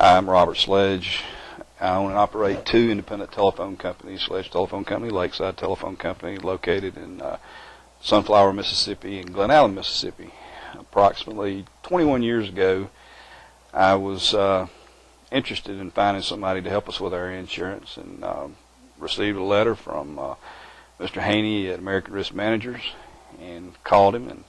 I'm Robert Sledge. I own and operate two independent telephone companies, Sledge Telephone Company, Lakeside Telephone Company, located in Sunflower, Mississippi, and Glen Allen, Mississippi. Approximately 21 years ago, I was interested in finding somebody to help us with our insurance, and received a letter from Mr. Haney at American Risk Managers, and called him, and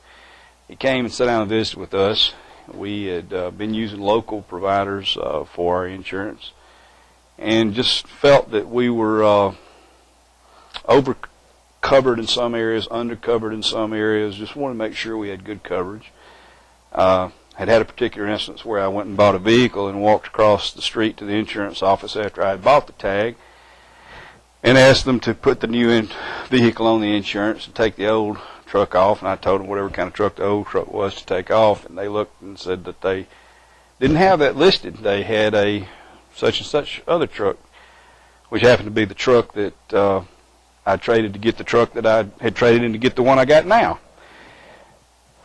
he came and sat down and visited with us. We had been using local providers for our insurance, and just felt that we were over covered in some areas, undercovered in some areas. Just wanted to make sure we had good coverage. Had a particular instance where I went and bought a vehicle and walked across the street to the insurance office after I had bought the tag and asked them to put the new vehicle on the insurance and take the old truck off. And I told them whatever kind of truck the old truck was to take off, and they looked and said that they didn't have that listed. They had a such and such other truck, which happened to be the truck that I traded to get the truck that I had traded in to get the one I got now.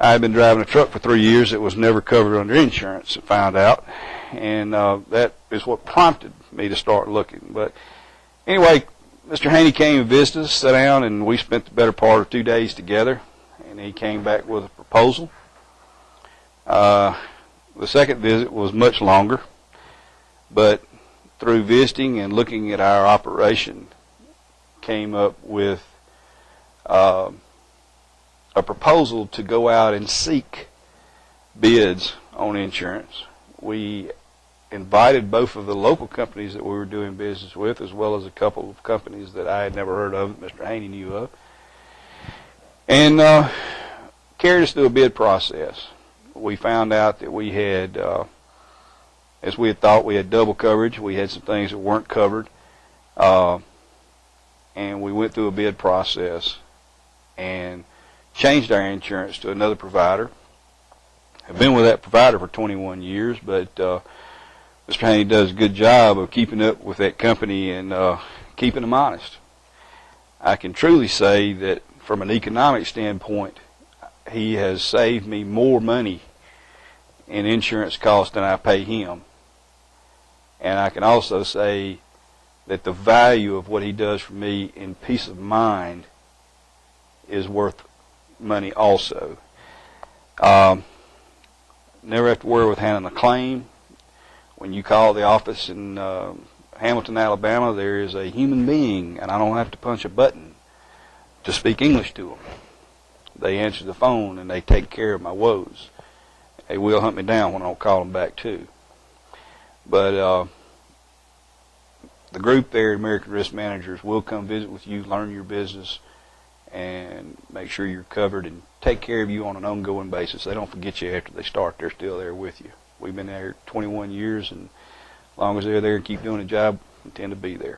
I had been driving a truck for 3 years that was never covered under insurance, I found out, and that is what prompted me to start looking. But anyway, Mr. Haney came and visited us, sat down, and we spent the better part of 2 days together, and he came back with a proposal. The second visit was much longer, but through visiting and looking at our operation, came up with a proposal to go out and seek bids on insurance. We invited both of the local companies that we were doing business with, as well as a couple of companies that I had never heard of, that Mr. Haney knew of, and carried us through a bid process. We found out that we had, as we had thought, we had double coverage. We had some things that weren't covered, and we went through a bid process and changed our insurance to another provider. I've been with that provider for 21 years, but Mr. Haney does a good job of keeping up with that company and keeping them honest. I can truly say that from an economic standpoint, he has saved me more money in insurance costs than I pay him. And I can also say that the value of what he does for me in peace of mind is worth money also. Never have to worry with handling a claim. When you call the office in Hamilton, Alabama, there is a human being, and I don't have to punch a button to speak English to them. They answer the phone, and they take care of my woes. They will hunt me down when I don't call them back, too. But the group there, American Risk Managers, will come visit with you, learn your business, and make sure you're covered and take care of you on an ongoing basis. They don't forget you after they start. They're still there with you. We've been there 21 years, and as long as they're there and keep doing the job, we intend to be there.